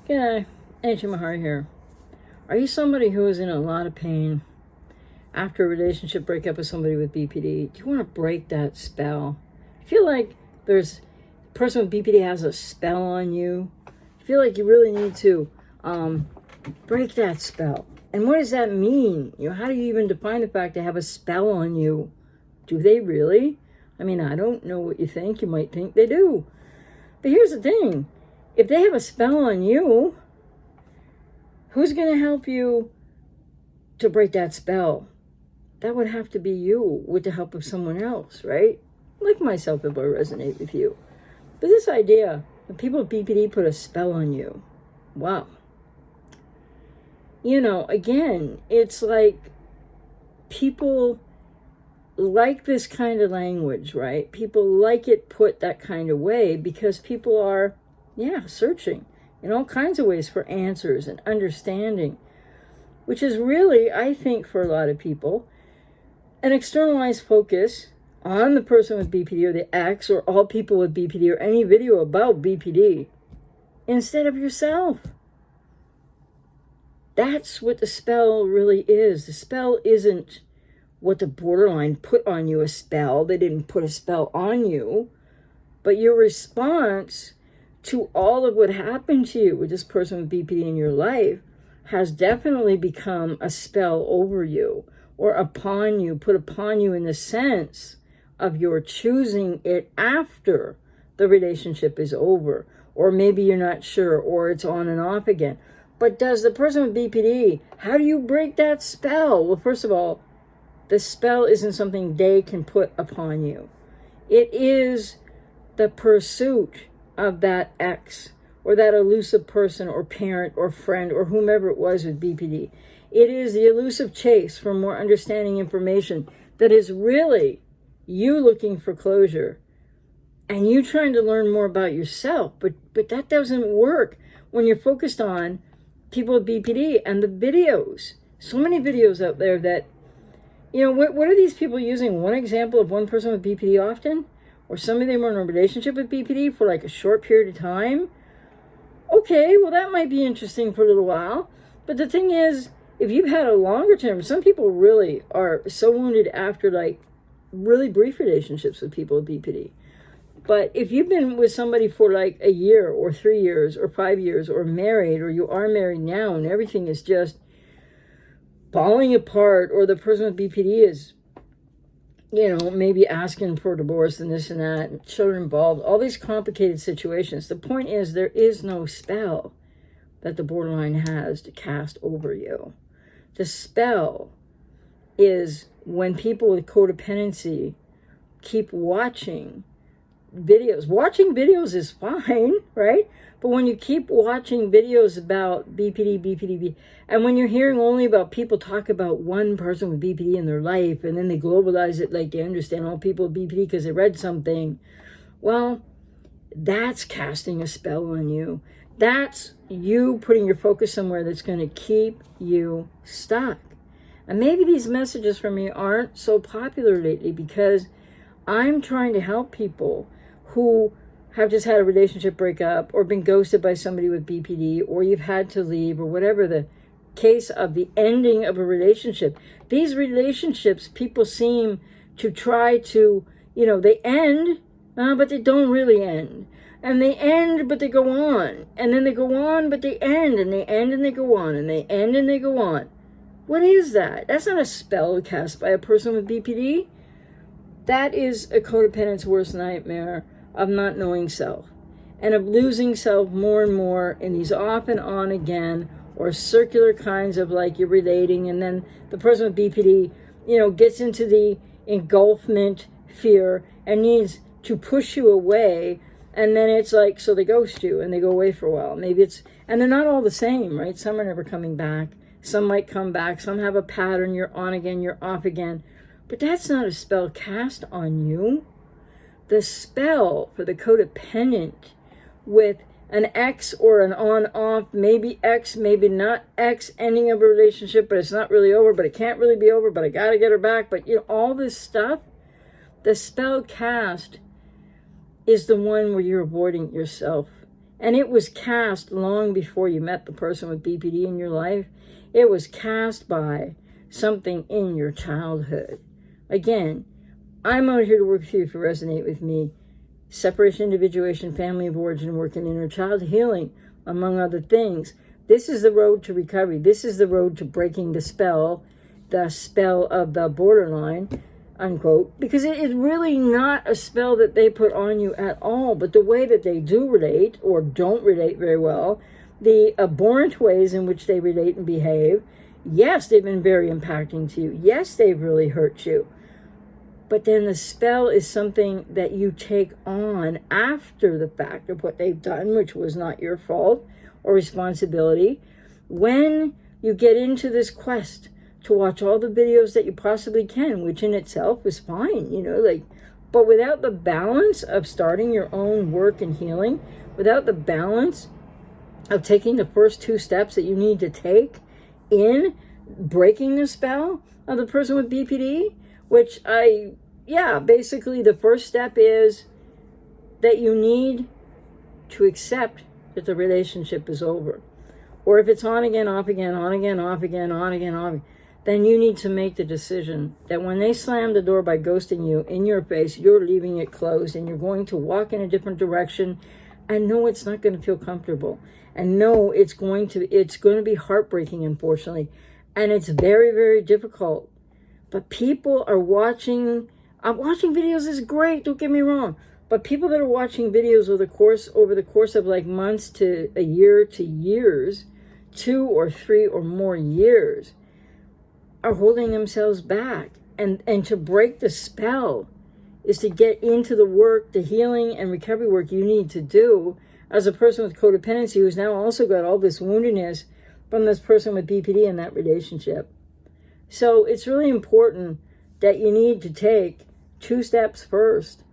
Yeah, Angie Mahar here. Are you somebody who is in a lot of pain after a relationship breakup with somebody with BPD? Do you want to break that spell? I feel like there's a person with BPD has a spell on you. I feel like you really need to break that spell. And what does that mean? How do you even define the fact they have a spell on you? Do they really? I mean, I don't know what you think. You might think they do. But here's the thing. If they have a spell on you, who's going to help you to break that spell? That would have to be you with the help of someone else, right? Like myself, if I resonate with you. But this idea that people with BPD put a spell on you, wow. Again, it's like people like this kind of language, right? People like it put that kind of way because people are, searching in all kinds of ways for answers and understanding, which is really, I think, for a lot of people, an externalized focus on the person with BPD or the ex or all people with BPD or any video about BPD instead of yourself. That's what the spell really is. The spell isn't what the borderline put on you, a spell. They didn't put a spell on you. But your response to all of what happened to you with this person with BPD in your life has definitely become a spell over you or upon you, put upon you in the sense of your choosing it after the relationship is over. Or maybe you're not sure, or it's on and off again. But does the person with BPD, how do you break that spell? Well, first of all, the spell isn't something they can put upon you. It is the pursuit of that ex or that elusive person or parent or friend or whomever it was with BPD. It is the elusive chase for more understanding information that is really you looking for closure and you trying to learn more about yourself. But that doesn't work when you're focused on people with BPD and the videos. So many videos out there that, what are these people using? One example of one person with BPD often? Or some of them are in a relationship with BPD for like a short period of time? Okay, well that might be interesting for a little while. But the thing is, if you've had a longer term, some people really are so wounded after like really brief relationships with people with BPD. But if you've been with somebody for like a year or 3 years or 5 years or married or you are married now and everything is just falling apart or the person with BPD is, maybe asking for divorce and this and that and children involved, all these complicated situations. The point is there is no spell that the borderline has to cast over you. The spell is when people with codependency keep watching videos. Watching videos is fine, right? But when you keep watching videos about BPD, and when you're hearing only about people talk about one person with BPD in their life, and then they globalize it like they understand all people with BPD because they read something, well, that's casting a spell on you. That's you putting your focus somewhere that's going to keep you stuck. And maybe these messages from me aren't so popular lately because I'm trying to help people who have just had a relationship breakup or been ghosted by somebody with BPD or you've had to leave or whatever the case of the ending of a relationship. These relationships, people seem to try to, they end, but they don't really end. And they end, but they go on. And then they go on, but they end. And they end and they go on. And they end and they go on. What is that? That's not a spell cast by a person with BPD. That is a codependent's worst nightmare of not knowing self and of losing self more and more in these off and on again or circular kinds of like you're relating and then the person with BPD, gets into the engulfment fear and needs to push you away. And then it's like, so they ghost you and they go away for a while. Maybe and they're not all the same, right? Some are never coming back. Some might come back. Some have a pattern. You're on again, you're off again. But that's not a spell cast on you. The spell for the codependent with an ex or an on-off, maybe ex, maybe not ex, ending of a relationship, but it's not really over, but it can't really be over, but I got to get her back. But, all this stuff, the spell cast is the one where you're avoiding yourself And it was cast long before you met the person with BPD in your life. It was cast by something in your childhood. Again, I'm out here to work with you if you resonate with me. Separation, individuation, family of origin, work in inner child healing, among other things. This is the road to recovery. This is the road to breaking the spell of the borderline, unquote, because it is really not a spell that they put on you at all, but the way that they do relate or don't relate very well, the abhorrent ways in which they relate and behave, yes, they've been very impacting to you. Yes, they've really hurt you. But then the spell is something that you take on after the fact of what they've done, which was not your fault or responsibility. When you get into this quest to watch all the videos that you possibly can, which in itself is fine, but without the balance of starting your own work and healing, without the balance of taking the first 2 steps that you need to take in breaking the spell of the person with BPD, which basically the first step is that you need to accept that the relationship is over. Or if it's on again, off again, on again, off again, on again, off again, then you need to make the decision that when they slam the door by ghosting you in your face, you're leaving it closed and you're going to walk in a different direction. And no, it's not going to feel comfortable. And no, it's going to be heartbreaking, unfortunately. And it's very, very difficult. But people are watching videos is great, don't get me wrong. But people that are watching videos over the course of like months to a year to years, 2 or 3 or more years, are holding themselves back. And to break the spell is to get into the work, the healing and recovery work you need to do as a person with codependency who's now also got all this woundedness from this person with BPD in that relationship. So it's really important that you need to take 2 steps first.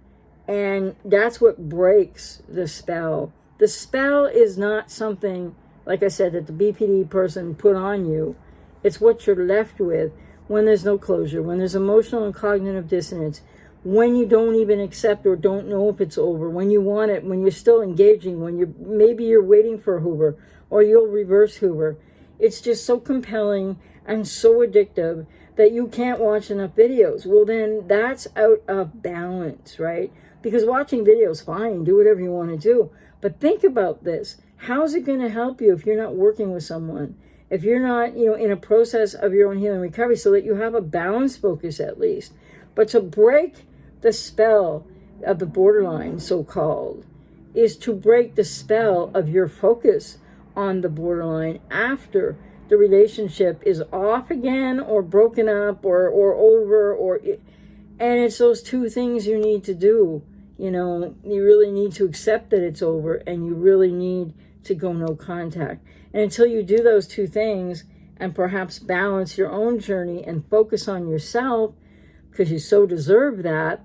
And that's what breaks the spell. The spell is not something, like I said, that the BPD person put on you. It's what you're left with when there's no closure, when there's emotional and cognitive dissonance, when you don't even accept or don't know if it's over, when you want it, when you're still engaging, when maybe you're waiting for Hoover or you'll reverse Hoover. It's just so compelling and so addictive that you can't watch enough videos. Well, then that's out of balance, right? Because watching videos, fine, do whatever you want to do. But think about this. How's it going to help you if you're not working with someone? If you're not, in a process of your own healing recovery, so that you have a balanced focus at least. But to break the spell of the borderline, so-called, is to break the spell of your focus on the borderline after the relationship is off again or broken up or over and it's those 2 things you need to do. You really need to accept that it's over and you really need to go no contact. And until you do those 2 things and perhaps balance your own journey and focus on yourself, because you so deserve that,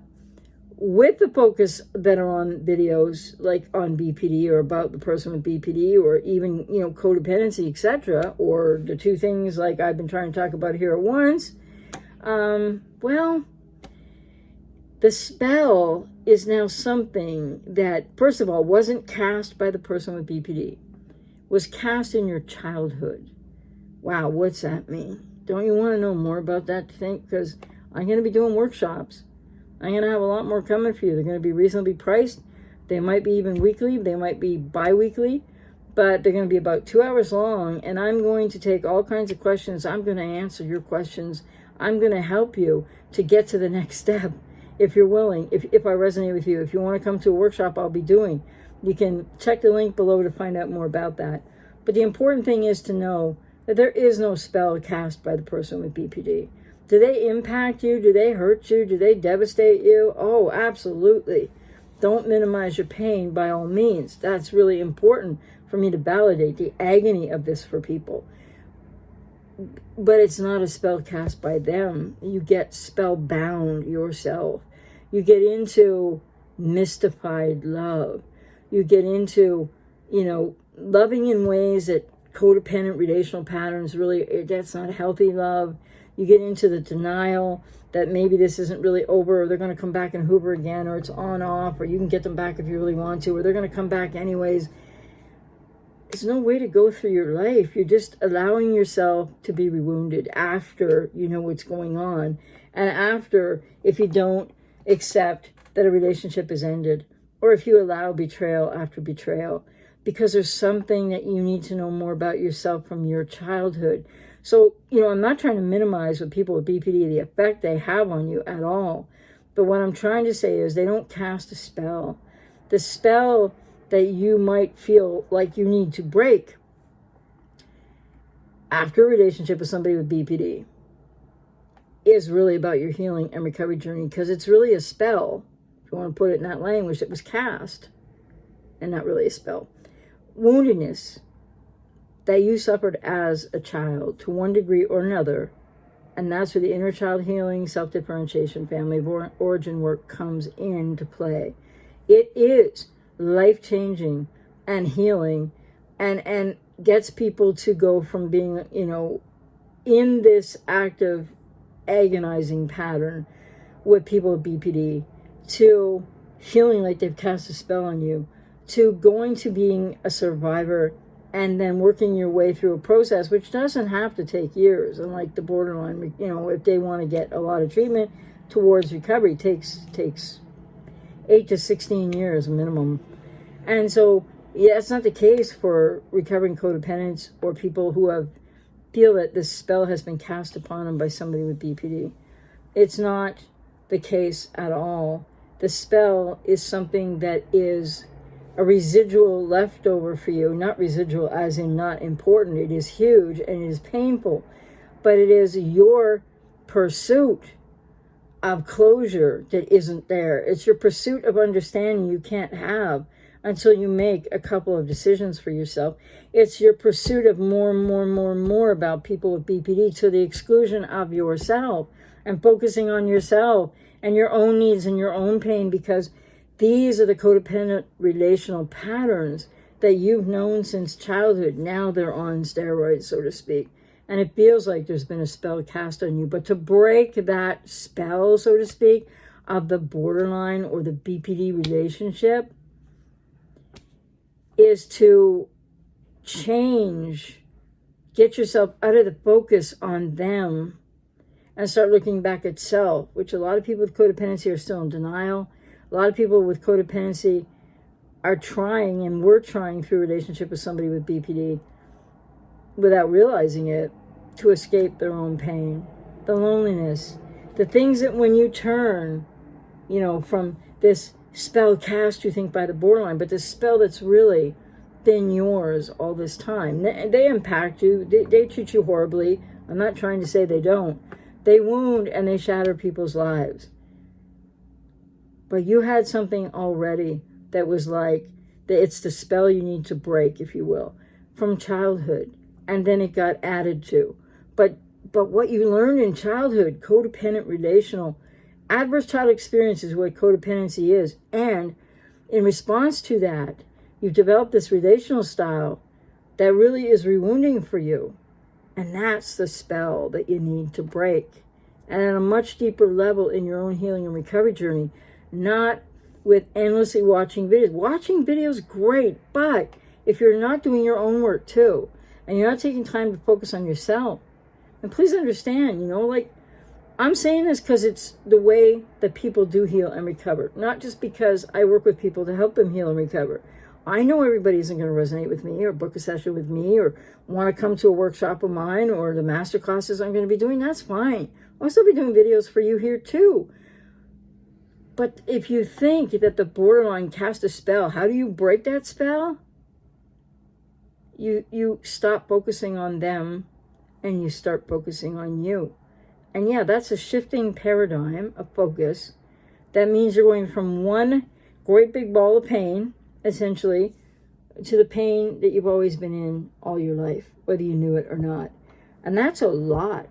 with the focus that are on videos like on BPD or about the person with BPD or even, codependency, etc., or the 2 things like I've been trying to talk about here at once, the spell is now something that, first of all, wasn't cast by the person with BPD, was cast in your childhood. Wow, what's that mean? Don't you want to know more about that, because I'm going to be doing workshops. I'm going to have a lot more coming for you. They're going to be reasonably priced. They might be even weekly. They might be bi-weekly. But they're going to be about 2 hours long. And I'm going to take all kinds of questions. I'm going to answer your questions. I'm going to help you to get to the next step if you're willing, if I resonate with you. If you want to come to a workshop I'll be doing, you can check the link below to find out more about that. But the important thing is to know that there is no spell cast by the person with BPD. Do they impact you? Do they hurt you? Do they devastate you? Oh, absolutely. Don't minimize your pain by all means. That's really important for me to validate the agony of this for people. But it's not a spell cast by them. You get spellbound yourself. You get into mystified love. You get into, loving in ways that codependent relational patterns really, that's not healthy love. You get into the denial that maybe this isn't really over, or they're going to come back and Hoover again, or it's on off, or you can get them back if you really want to, or they're going to come back anyways. there's no way to go through your life. You're just allowing yourself to be rewounded after you know what's going on. And after, if you don't accept that a relationship is ended, or if you allow betrayal after betrayal, because there's something that you need to know more about yourself from your childhood. So, you know, I'm not trying to minimize with people with BPD, the effect they have on you at all. But what I'm trying to say is they don't cast a spell. The spell that you might feel like you need to break after a relationship with somebody with BPD is really about your healing and recovery journey, because it's really a spell, if you want to put it in that language, that was cast, and not really a spell. Woundedness that you suffered as a child to one degree or another, and that's where the inner child healing, self-differentiation, family of origin work comes into play. It is life-changing and healing, and gets people to go from being, you know, in this active agonizing pattern with people with BPD to feeling like they've cast a spell on you, to going to being a survivor, and then working your way through a process which doesn't have to take years. Unlike the borderline, you know, if they want to get a lot of treatment towards recovery, takes 8 to 16 years minimum. And so, yeah, it's not the case for recovering codependents or people who feel that this spell has been cast upon them by somebody with BPD. It's not the case at all. The spell is something that is a residual leftover for you, not residual as in not important. It is huge and it is painful, but it is your pursuit of closure that isn't there. It's your pursuit of understanding you can't have until you make a couple of decisions for yourself. It's your pursuit of more and more and more and more about people with BPD to the exclusion of yourself, and focusing on yourself and your own needs and your own pain, because these are the codependent relational patterns that you've known since childhood. Now they're on steroids, so to speak. And it feels like there's been a spell cast on you. But to break that spell, so to speak, of the borderline or the BPD relationship is to get yourself out of the focus on them and start looking back at self, which a lot of people with codependency are still in denial. A lot of people with codependency are trying, and were trying through a relationship with somebody with BPD without realizing it, to escape their own pain, the loneliness, the things that when you turn, you know, from this spell cast, you think, by the borderline, but this spell that's really been yours all this time. They impact you. They treat you horribly. I'm not trying to say they don't. They wound and they shatter people's lives. But you had something already that was like, it's the spell you need to break, if you will, from childhood. And then it got added to. But what you learned in childhood, codependent relational, adverse child experience is what codependency is. And in response to that, you've developed this relational style that really is rewounding for you. And that's the spell that you need to break. And at a much deeper level in your own healing and recovery journey, not with endlessly watching videos. Watching videos, great, but if you're not doing your own work too, and you're not taking time to focus on yourself, and please understand, you know, like, I'm saying this because it's the way that people do heal and recover, not just because I work with people to help them heal and recover. I know everybody isn't going to resonate with me or book a session with me or want to come to a workshop of mine or the master classes I'm going to be doing. That's fine. I'll still be doing videos for you here too. But if you think that the borderline cast a spell, how do you break that spell? You stop focusing on them and you start focusing on you. And yeah, that's a shifting paradigm of focus. That means you're going from one great big ball of pain, essentially, to the pain that you've always been in all your life, whether you knew it or not. And that's a lot.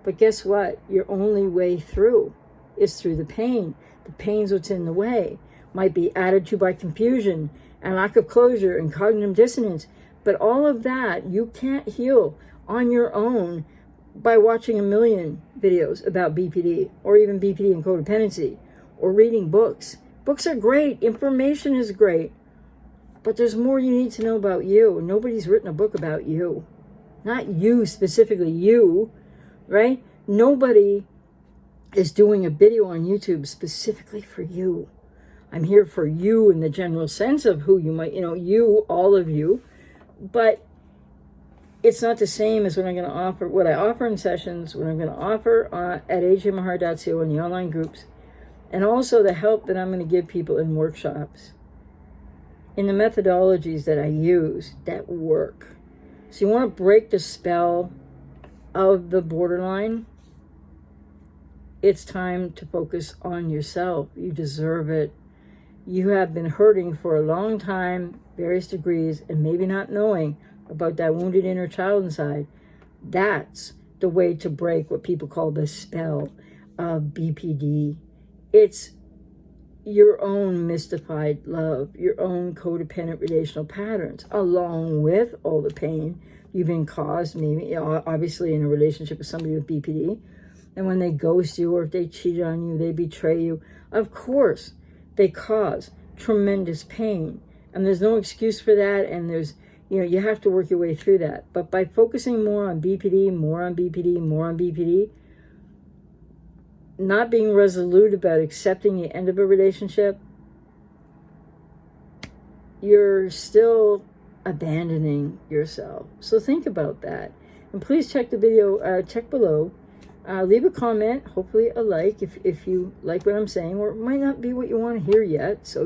But guess what? Your only way through is through the pain. The pain's what's in the way. Might be added to by confusion and lack of closure and cognitive dissonance. But all of that, you can't heal on your own by watching a million videos about BPD or even BPD and codependency or reading books. Books are great. Information is great. But there's more you need to know about you. Nobody's written a book about you. Not you specifically, you, right? Nobody is doing a video on YouTube specifically for you. I'm here for you in the general sense of who you might, you, all of you. But it's not the same as what I'm going to offer, what I offer in sessions, what I'm going to offer at ajmahar.co in the online groups, and also the help that I'm going to give people in workshops, in the methodologies that I use that work. So you want to break the spell of the borderline. It's time to focus on yourself. You deserve it. You have been hurting for a long time, various degrees, and maybe not knowing about that wounded inner child inside. That's the way to break what people call the spell of BPD. It's your own mystified love, your own codependent relational patterns, along with all the pain you've been caused, maybe obviously in a relationship with somebody with BPD. And when they ghost you, or if they cheat on you, they betray you, of course, they cause tremendous pain. And there's no excuse for that. And there's, you have to work your way through that. But by focusing more on BPD, more on BPD, more on BPD, not being resolute about accepting the end of a relationship, you're still abandoning yourself. So think about that. And please check the video, check below. Leave a comment, hopefully a like, if you like what I'm saying, or it might not be what you want to hear yet, so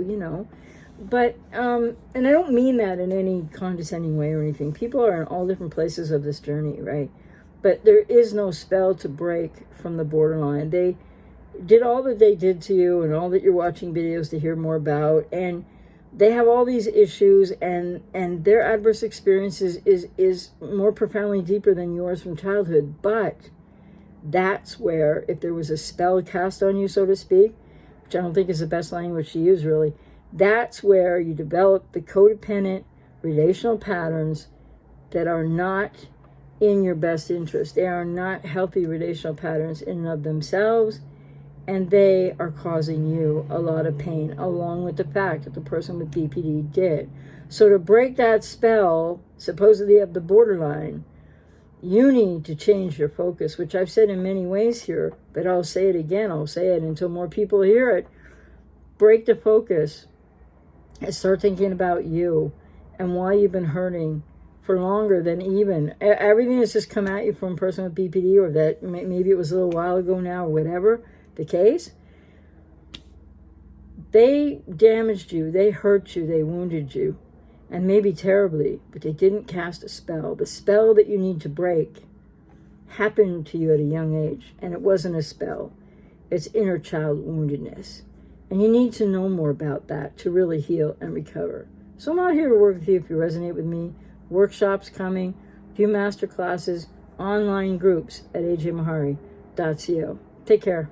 But, and I don't mean that in any condescending way or anything. People are in all different places of this journey, right? But there is no spell to break from the borderline. They did all that they did to you and all that you're watching videos to hear more about, and they have all these issues, and their adverse experiences is more profoundly deeper than yours from childhood. But that's where, if there was a spell cast on you, so to speak, which I don't think is the best language to use really, that's where you develop the codependent relational patterns that are not in your best interest. They are not healthy relational patterns in and of themselves, and they are causing you a lot of pain, along with the fact that the person with BPD did. So to break that spell, supposedly of the borderline, you need to change your focus, which I've said in many ways here, but I'll say it again. I'll say it until more people hear it. Break the focus and start thinking about you and why you've been hurting for longer than even everything that's just come at you from a person with BPD, or that maybe it was a little while ago now, or whatever the case. They damaged you, they hurt you, they wounded you, and maybe terribly, but they didn't cast a spell. The spell that you need to break happened to you at a young age, and it wasn't a spell. It's inner child woundedness. And you need to know more about that to really heal and recover. So I'm out here to work with you if you resonate with me. Workshops coming, a few master classes, online groups at ajmahari.co. Take care.